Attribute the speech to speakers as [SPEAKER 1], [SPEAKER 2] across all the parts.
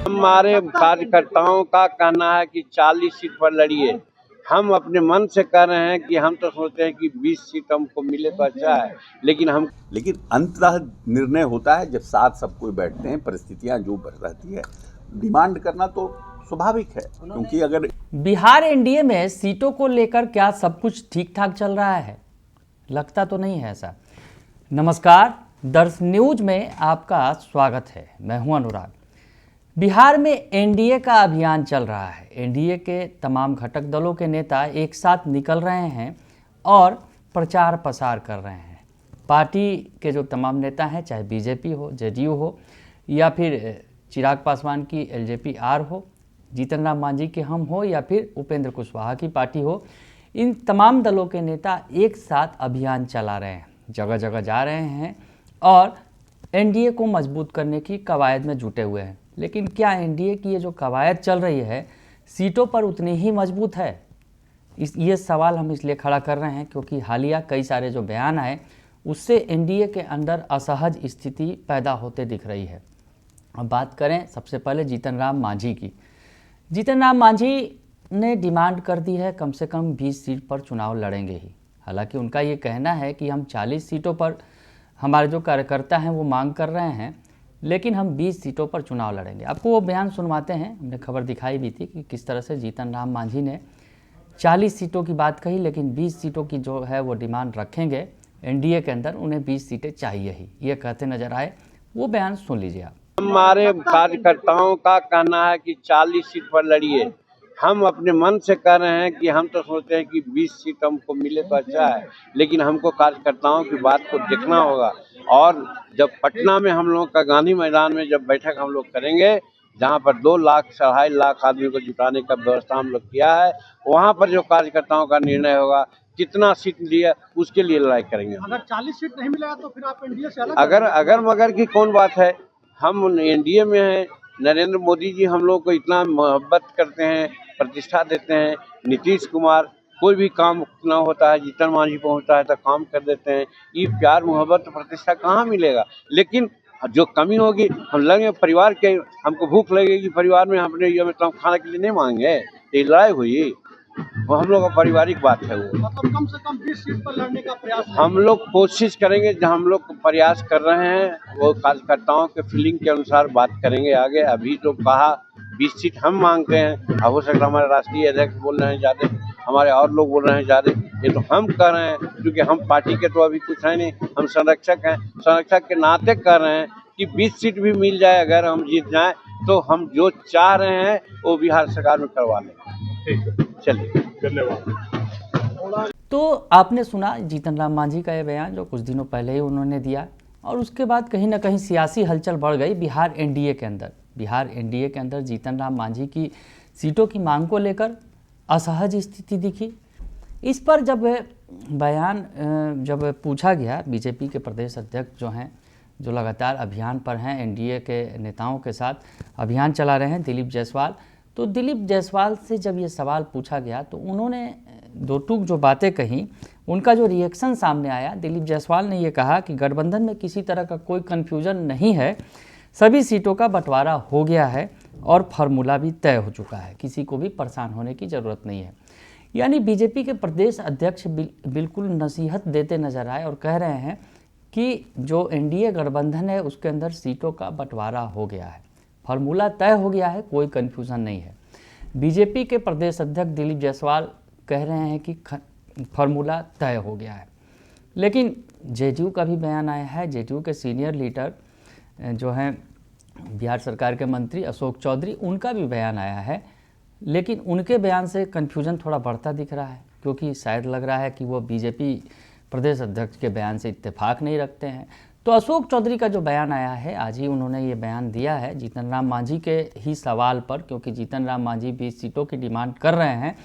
[SPEAKER 1] हमारे कार्यकर्ताओं का कहना है कि 40 सीट पर लड़िए। हम अपने मन से कह रहे हैं कि हम तो सोचते हैं कि 20 सीट हमको मिले तो अच्छा है, लेकिन
[SPEAKER 2] अंततः निर्णय होता है जब साथ सब कोई बैठते हैं, परिस्थितियां जो रहती है, डिमांड करना तो स्वाभाविक है। क्योंकि अगर
[SPEAKER 3] बिहार एनडीए में सीटों को लेकर क्या सब कुछ ठीक ठाक चल रहा है? लगता तो नहीं है ऐसा। नमस्कार, दर्श न्यूज में आपका स्वागत है। मैं हूं अनुराग। बिहार में एनडीए का अभियान चल रहा है। एनडीए के तमाम घटक दलों के नेता एक साथ निकल रहे हैं और प्रचार प्रसार कर रहे हैं। पार्टी के जो तमाम नेता हैं, चाहे बीजेपी हो, जेडीयू हो या फिर चिराग पासवान की एलजेपी आर हो, जीतन राम मांझी के हम हो या फिर उपेंद्र कुशवाहा की पार्टी हो, इन तमाम दलों के नेता एक साथ अभियान चला रहे हैं, जगह जगह जा रहे हैं और एनडीए को मजबूत करने की कवायद में जुटे हुए हैं। लेकिन क्या एनडीए की ये जो कवायद चल रही है सीटों पर उतनी ही मजबूत है? ये सवाल हम इसलिए खड़ा कर रहे हैं क्योंकि हालिया कई सारे जो बयान आए उससे एनडीए के अंदर असहज स्थिति पैदा होते दिख रही है। अब बात करें सबसे पहले जीतन राम मांझी की। जीतन राम मांझी ने डिमांड कर दी है कम से कम 20 सीट पर चुनाव लड़ेंगे ही। हालांकि उनका ये कहना है कि हम 40 सीटों पर हमारे जो कार्यकर्ता हैं वो मांग कर रहे हैं, लेकिन हम 20 सीटों पर चुनाव लड़ेंगे। आपको वो बयान सुनवाते हैं। हमने खबर दिखाई भी थी कि किस तरह से जीतन राम मांझी ने 40 सीटों की बात कही, लेकिन 20 सीटों की जो है वो डिमांड रखेंगे एनडीए के अंदर। उन्हें 20 सीटें चाहिए ही, ये कहते नजर आए। वो बयान सुन लीजिए आप।
[SPEAKER 1] हमारे कार्यकर्ताओं का कहना है कि 40 सीट पर लड़िए। हम अपने मन से कह रहे हैं कि हम तो सोचते हैं कि 20 सीट हमको मिले तो अच्छा है, लेकिन हमको कार्यकर्ताओं की बात को देखना होगा। और जब पटना में हम लोग का गांधी मैदान में जब बैठक हम लोग करेंगे, जहां पर 2 लाख 2.5 लाख आदमी को जुटाने का व्यवस्था हम लोग किया है, वहां पर जो कार्यकर्ताओं का निर्णय होगा कितना सीट लिया उसके लिए लड़ाई करेंगे।
[SPEAKER 4] अगर 40 सीट नहीं मिलेगा तो फिर आप एनडीए से अलग
[SPEAKER 1] अगर मगर की कौन बात है। हम एनडीए में हैं। नरेंद्र मोदी जी हम लोग को इतना मोहब्बत करते हैं, प्रतिष्ठा देते हैं। नीतीश कुमार, कोई भी काम ना होता है जीतन मांझी पहुंचता है तो काम कर देते हैं। ये प्यार मोहब्बत प्रतिष्ठा कहाँ मिलेगा? लेकिन जो कमी होगी हम लगे परिवार के, हमको भूख लगेगी परिवार में, हमने ये तो हम खाने के लिए नहीं मांगे, ये लड़ाई हुई। वो हम लोग का पारिवारिक बात है। वो
[SPEAKER 4] मतलब कम से कम 20 सीट पर लड़ने का प्रयास
[SPEAKER 1] हम लोग कोशिश करेंगे। जो हम लोग प्रयास कर रहे हैं वो कार्यकर्ताओं के फीलिंग के अनुसार बात करेंगे आगे। अभी तो कहा 20 सीट हम मांगते हैं, अब हो सकता है हमारे राष्ट्रीय अध्यक्ष बोल रहे हैं ज़्यादा, हमारे और लोग बोल रहे हैं ज़्यादा। ये तो हम कह रहे हैं क्योंकि हम पार्टी के तो अभी कुछ है नहीं, हम संरक्षक हैं। संरक्षक के नाते कह रहे हैं कि 20 सीट भी मिल जाए, अगर हम जीत जाएं तो हम जो चाह रहे हैं वो बिहार सरकार में करवा लेंगे। चलिए,
[SPEAKER 4] धन्यवाद।
[SPEAKER 3] तो आपने सुना जीतन राम मांझी का ये बयान जो कुछ दिनों पहले ही उन्होंने दिया, और उसके बाद कहीं ना कहीं सियासी हलचल बढ़ गई बिहार एनडीए के अंदर। बिहार एनडीए के अंदर जीतन राम मांझी की सीटों की मांग को लेकर असहज स्थिति दिखी। इस पर जब बयान जब पूछा गया, बीजेपी के प्रदेश अध्यक्ष जो हैं, जो लगातार अभियान पर हैं, एनडीए के नेताओं के साथ अभियान चला रहे हैं, दिलीप जायसवाल, तो दिलीप जायसवाल से जब ये सवाल पूछा गया तो उन्होंने दो टूक जो बातें कही, उनका जो रिएक्शन सामने आया। दिलीप जायसवाल ने ये कहा कि गठबंधन में किसी तरह का कोई कन्फ्यूजन नहीं है, सभी सीटों का बंटवारा हो गया है और फार्मूला भी तय हो चुका है, किसी को भी परेशान होने की ज़रूरत नहीं है। यानी बीजेपी के प्रदेश अध्यक्ष बिल्कुल नसीहत देते नजर आए और कह रहे हैं कि जो एनडीए गठबंधन है उसके अंदर सीटों का बंटवारा हो गया है, फार्मूला तय हो गया है, कोई कन्फ्यूज़न नहीं है। बीजेपी के प्रदेश अध्यक्ष दिलीप जायसवाल कह रहे हैं कि फार्मूला तय हो गया है। लेकिन जेडीयू का भी बयान आया है। जेडीयू के सीनियर लीडर जो हैं बिहार सरकार के मंत्री अशोक चौधरी, उनका भी बयान आया है, लेकिन उनके बयान से कन्फ्यूजन थोड़ा बढ़ता दिख रहा है, क्योंकि शायद लग रहा है कि वो बीजेपी प्रदेश अध्यक्ष के बयान से इत्तेफाक नहीं रखते हैं। तो अशोक चौधरी का जो बयान आया है, आज ही उन्होंने ये बयान दिया है जीतन राम मांझी के ही सवाल पर, क्योंकि जीतन राम मांझी 20 सीटों की डिमांड कर रहे हैं।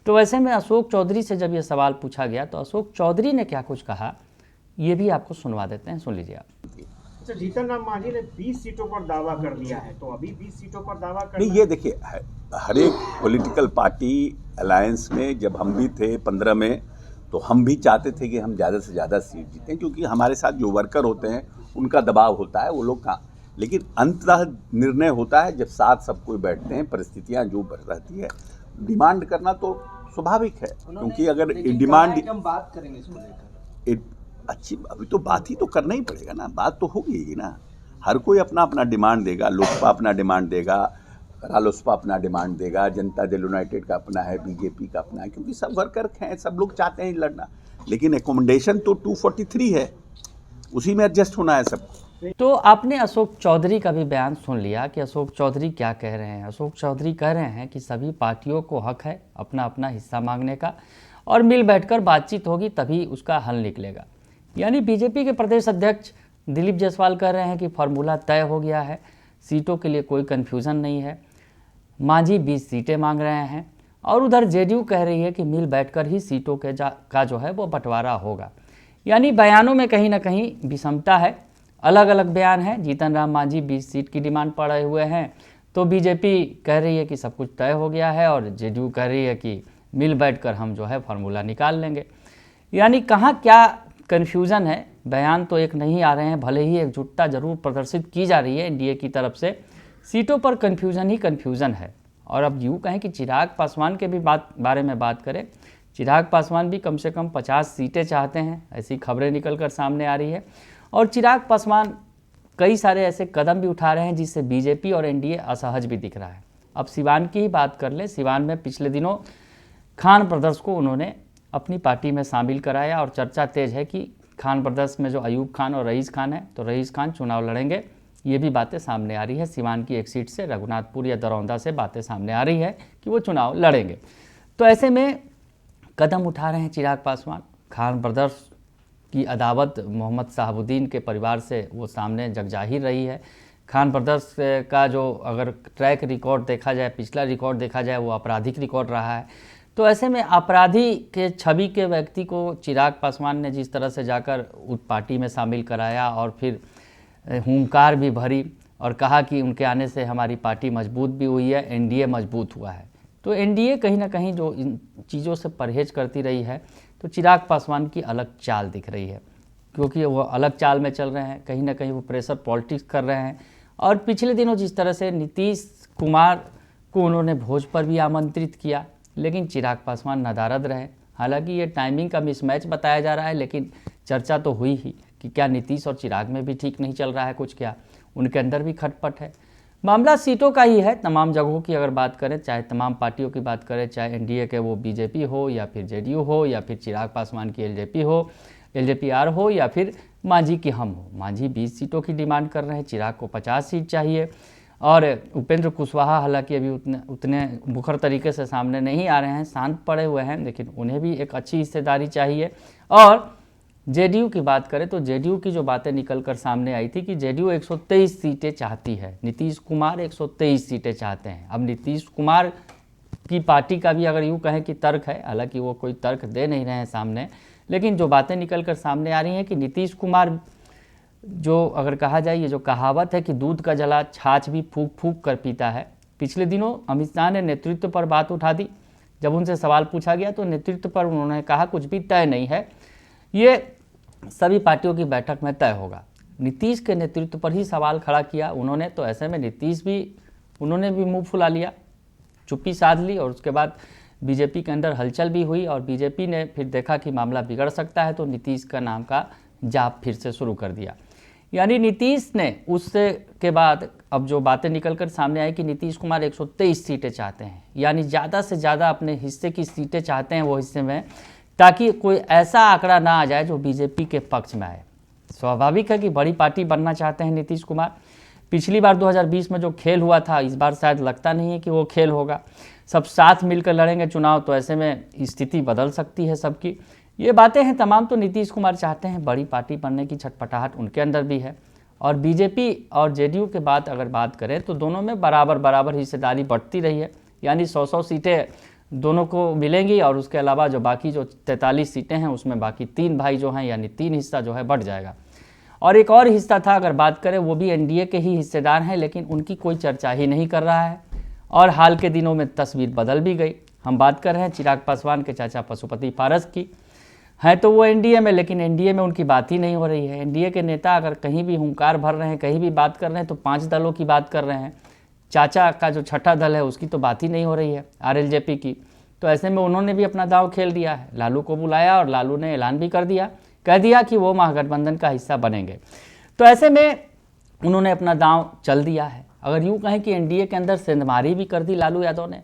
[SPEAKER 3] तो वैसे में अशोक चौधरी से जब ये सवाल पूछा गया तो अशोक चौधरी ने क्या कुछ कहा, ये भी आपको सुनवा देते हैं, सुन लीजिए आप।
[SPEAKER 4] अच्छा, जीतन राम मांझी ने 20 सीटों पर दावा कर दिया है, तो अभी 20 सीटों पर दावा
[SPEAKER 2] नहीं, ये देखिए, हर एक पॉलिटिकल पार्टी अलायंस में जब हम भी थे 15 में, तो हम भी चाहते थे कि हम ज़्यादा से ज़्यादा सीट जीतें, क्योंकि हमारे साथ जो वर्कर होते हैं उनका दबाव होता है, वो लोग लेकिन अंततः निर्णय होता है जब साथ सब कोई बैठते हैं, परिस्थितियां जो रहती है। डिमांड करना तो स्वाभाविक है, क्योंकि अगर डिमांड
[SPEAKER 5] हम बात करेंगे इसको लेकर।
[SPEAKER 2] अच्छी अभी तो बात ही तो करना ही पड़ेगा ना, बात तो होगी ही ना। हर कोई अपना अपना डिमांड देगा, लोकसपा अपना डिमांड देगा, रालोसपा अपना डिमांड देगा, जनता दल यूनाइटेड का अपना है, बीजेपी का अपना है, क्योंकि सब वर्कर हैं, सब लोग चाहते हैं लड़ना। लेकिन एकोमोडेशन तो 243 है, उसी में एडजस्ट होना है सबको।
[SPEAKER 3] तो आपने अशोक चौधरी का भी बयान सुन लिया कि अशोक चौधरी क्या कह रहे हैं। अशोक चौधरी कह रहे हैं कि सभी पार्टियों को हक है अपना अपना हिस्सा मांगने का और मिल बैठकर बातचीत होगी तभी उसका हल निकलेगा। यानी बीजेपी के प्रदेश अध्यक्ष दिलीप जायसवाल कह रहे हैं कि फार्मूला तय हो गया है, सीटों के लिए कोई कन्फ्यूज़न नहीं है, मांझी 20 सीटें मांग रहे हैं। और उधर जेडीयू कह रही है कि मिल बैठकर ही सीटों का जो है वो बंटवारा होगा। यानी बयानों में कहीं ना कहीं विषमता है, अलग अलग बयान है। जीतन राम मांझी 20 सीट की डिमांड पड़े हुए हैं, तो बीजेपी कह रही है कि सब कुछ तय हो गया है और जेडीयू कह रही है कि मिल बैठकर हम जो है फार्मूला निकाल लेंगे। यानी कहाँ क्या कन्फ्यूज़न है, बयान तो एक नहीं आ रहे हैं, भले ही एकजुटता जरूर प्रदर्शित की जा रही है एनडीए की तरफ से, सीटों पर कन्फ्यूज़न ही कन्फ्यूज़न है। और अब यूँ कहें कि चिराग पासवान के भी बारे में बात करें, चिराग पासवान भी कम से कम 50 सीटें चाहते हैं, ऐसी खबरें निकल कर सामने आ रही है। और चिराग पासवान कई सारे ऐसे कदम भी उठा रहे हैं जिससे बीजेपी और एनडीए असहज भी दिख रहा है। अब सिवान की ही बात कर लें, सिवान में पिछले दिनों खान ब्रदर्स को उन्होंने अपनी पार्टी में शामिल कराया और चर्चा तेज है कि खान ब्रदर्स में जो अयूब खान और रईस खान है, तो रईस खान चुनाव लड़ेंगे, ये भी बातें सामने आ रही है। सिवान की एक सीट से, रघुनाथपुर या दरौंदा से बातें सामने आ रही है कि वो चुनाव लड़ेंगे। तो ऐसे में कदम उठा रहे हैं चिराग पासवान। खान ब्रदर्स की अदावत मोहम्मद शहाबुद्दीन के परिवार से वो सामने जगजाहिर रही है। खान ब्रदर्स का जो अगर ट्रैक रिकॉर्ड देखा जाए, पिछला रिकॉर्ड देखा जाए, वो आपराधिक रिकॉर्ड रहा है। तो ऐसे में अपराधी के छवि के व्यक्ति को चिराग पासवान ने जिस तरह से जाकर उस पार्टी में शामिल कराया और फिर हुंकार भी भरी और कहा कि उनके आने से हमारी पार्टी मजबूत भी हुई है, एनडीए मजबूत हुआ है। तो एनडीए कहीं ना कहीं जो इन चीज़ों से परहेज करती रही है, तो चिराग पासवान की अलग चाल दिख रही है, क्योंकि वो अलग चाल में चल रहे हैं, कहीं ना कहीं वो प्रेशर पॉलिटिक्स कर रहे हैं। और पिछले दिनों जिस तरह से नीतीश कुमार को उन्होंने भोज पर भी आमंत्रित किया, लेकिन चिराग पासवान नदारद रहे। हालांकि ये टाइमिंग का मिसमैच बताया जा रहा है, लेकिन चर्चा तो हुई ही कि क्या नीतीश और चिराग में भी ठीक नहीं चल रहा है कुछ, क्या उनके अंदर भी खटपट है। मामला सीटों का ही है, तमाम जगहों की अगर बात करें, चाहे तमाम पार्टियों की बात करें, चाहे एनडीए के वो बीजेपी हो या फिर जेडीयू हो या फिर चिराग पासवान की एलजेपी हो, एलजेपीआर हो या फिर मांझी की हम हो। मांझी 20 सीटों की डिमांड कर रहे हैं, चिराग को 50 सीट चाहिए। और उपेंद्र कुशवाहा हालांकि अभी उतने मुखर तरीके से सामने नहीं आ रहे हैं, शांत पड़े हुए हैं, लेकिन उन्हें भी एक अच्छी हिस्सेदारी चाहिए। और जेडीयू की बात करें तो जेडीयू की जो बातें निकल कर सामने आई थी कि जेडीयू 123 सीटें चाहती है, नीतीश कुमार 123 सीटें चाहते हैं। अब नीतीश कुमार की पार्टी का भी अगर यूँ कहें कि तर्क है, हालांकि वो कोई तर्क दे नहीं रहे हैं सामने, लेकिन जो बातें निकल कर सामने आ रही हैं कि नीतीश कुमार, जो अगर कहा जाए, ये जो कहावत है कि दूध का जला छाछ भी फूंक फूंक कर पीता है। पिछले दिनों अमित शाह ने नेतृत्व पर बात उठा दी, जब उनसे सवाल पूछा गया तो नेतृत्व पर उन्होंने कहा कुछ भी तय नहीं है, ये सभी पार्टियों की बैठक में तय होगा। नीतीश के नेतृत्व पर ही सवाल खड़ा किया उन्होंने, तो ऐसे में नीतीश भी, उन्होंने भी मुंह फुला लिया, चुप्पी साध ली। और उसके बाद बीजेपी के अंदर हलचल भी हुई और बीजेपी ने फिर देखा कि मामला बिगड़ सकता है, तो नीतीश का नाम का जाप फिर से शुरू कर दिया। यानी नीतीश ने उससे के बाद अब जो बातें निकलकर सामने आई कि नीतीश कुमार 123 सीटें चाहते हैं, यानी ज़्यादा से ज़्यादा अपने हिस्से की सीटें चाहते हैं वो हिस्से में, ताकि कोई ऐसा आंकड़ा ना आ जाए जो बीजेपी के पक्ष में आए। स्वाभाविक है कि बड़ी पार्टी बनना चाहते हैं नीतीश कुमार। पिछली बार 2020 में जो खेल हुआ था, इस बार शायद लगता नहीं है कि वो खेल होगा। सब साथ मिलकर लड़ेंगे चुनाव, तो ऐसे में स्थिति बदल सकती है सबकी। ये बातें हैं तमाम, तो नीतीश कुमार चाहते हैं, बड़ी पार्टी बनने की छटपटाहट उनके अंदर भी है। और बीजेपी और जेडीयू के बाद अगर बात करें तो दोनों में बराबर बराबर हिस्सेदारी बढ़ती रही है, यानी 100-100 सीटें दोनों को मिलेंगी। और उसके अलावा जो बाकी जो 43 सीटें हैं उसमें बाकी 3 भाई जो हैं, यानी 3 हिस्सा जो है बढ़ जाएगा। और एक और हिस्सा था अगर बात करें, वो भी एनडीए के ही हिस्सेदार हैं, लेकिन उनकी कोई चर्चा ही नहीं कर रहा है। और हाल के दिनों में तस्वीर बदल भी गई। हम बात कर रहे हैं चिराग पासवान के चाचा पशुपति पारस की। हैं तो वो एनडीए में, लेकिन एनडीए में उनकी बात ही नहीं हो रही है। एनडीए के नेता अगर कहीं भी हुंकार भर रहे हैं, कहीं भी बात कर रहे हैं तो 5 दलों की बात कर रहे हैं। चाचा का जो छठा दल है उसकी तो बात ही नहीं हो रही है, आरएलजेपी की। तो ऐसे में उन्होंने भी अपना दांव खेल दिया है। लालू को बुलाया और लालू ने ऐलान भी कर दिया, कह दिया कि वो महागठबंधन का हिस्सा बनेंगे। तो ऐसे में उन्होंने अपना दांव चल दिया है। अगर यूँ कहें कि एनडीए के अंदर सेंधमारी भी कर दी लालू यादव ने,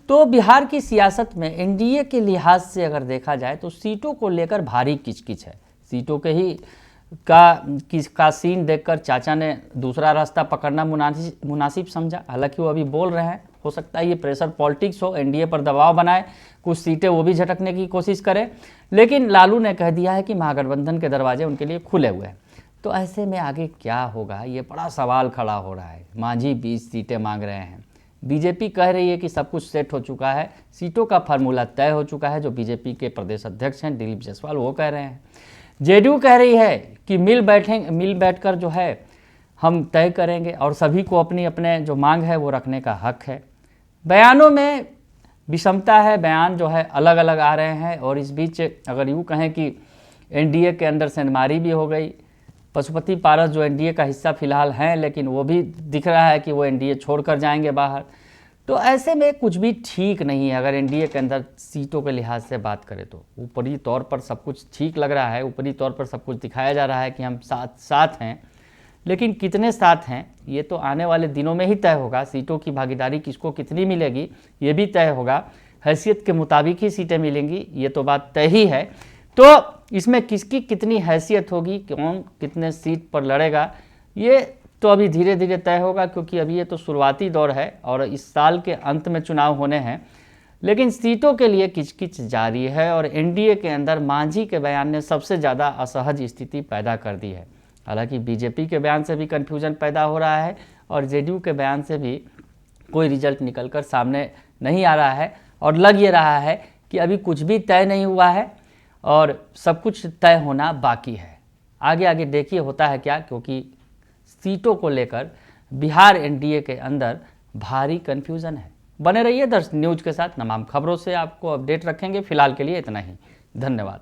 [SPEAKER 3] तो बिहार की सियासत में एनडीए के लिहाज से अगर देखा जाए तो सीटों को लेकर भारी किचकिच है। सीटों के ही का सीन देखकर चाचा ने दूसरा रास्ता पकड़ना मुनासिब समझा। हालांकि वो अभी बोल रहे हैं, हो सकता है ये प्रेशर पॉलिटिक्स हो, एनडीए पर दबाव बनाए, कुछ सीटें वो भी झटकने की कोशिश करे। लेकिन लालू ने कह दिया है कि महागठबंधन के दरवाजे उनके लिए खुले हुए हैं। तो ऐसे में आगे क्या होगा, ये बड़ा सवाल खड़ा हो रहा है। मांझी 20 सीटें मांग रहे हैं, बीजेपी कह रही है कि सब कुछ सेट हो चुका है, सीटों का फार्मूला तय हो चुका है। जो बीजेपी के प्रदेश अध्यक्ष हैं दिलीप जायसवाल, वो कह रहे हैं। जेडीयू कह रही है कि मिल बैठकर जो है हम तय करेंगे और सभी को अपनी अपने जो मांग है वो रखने का हक है। बयानों में विषमता है, बयान जो है अलग अलग आ रहे हैं। और इस बीच अगर यूँ कहें कि एनडीए के अंदर सेंधमारी भी हो गई। पशुपति पारस जो एनडीए का हिस्सा फिलहाल हैं, लेकिन वो भी दिख रहा है कि वो एनडीए छोड़कर जाएंगे बाहर। तो ऐसे में कुछ भी ठीक नहीं है। अगर एनडीए के अंदर सीटों के लिहाज से बात करें तो ऊपरी तौर पर सब कुछ ठीक लग रहा है, ऊपरी तौर पर सब कुछ दिखाया जा रहा है कि हम साथ हैं, लेकिन कितने साथ हैं ये तो आने वाले दिनों में ही तय होगा। सीटों की भागीदारी किसको कितनी मिलेगी ये भी तय होगा, हैसियत के मुताबिक ही सीटें मिलेंगी, ये तो बात तय ही है। तो इसमें किसकी कितनी हैसियत होगी, कौन कितने सीट पर लड़ेगा, ये तो अभी धीरे धीरे तय होगा, क्योंकि अभी ये तो शुरुआती दौर है और इस साल के अंत में चुनाव होने हैं। लेकिन सीटों के लिए किचकिच जारी है और एनडीए के अंदर मांझी के बयान ने सबसे ज़्यादा असहज स्थिति पैदा कर दी है। हालांकि बीजेपी के बयान से भी कन्फ्यूजन पैदा हो रहा है और जेडीयू के बयान से भी कोई रिजल्ट निकलकर सामने नहीं आ रहा है। और लग ये रहा है कि अभी कुछ भी तय नहीं हुआ है और सब कुछ तय होना बाकी है। आगे आगे देखिए होता है क्या, क्योंकि सीटों को लेकर बिहार एनडीए के अंदर भारी कन्फ्यूज़न है। बने रहिए दर्शन न्यूज के साथ, तमाम खबरों से आपको अपडेट रखेंगे। फिलहाल के लिए इतना ही, धन्यवाद।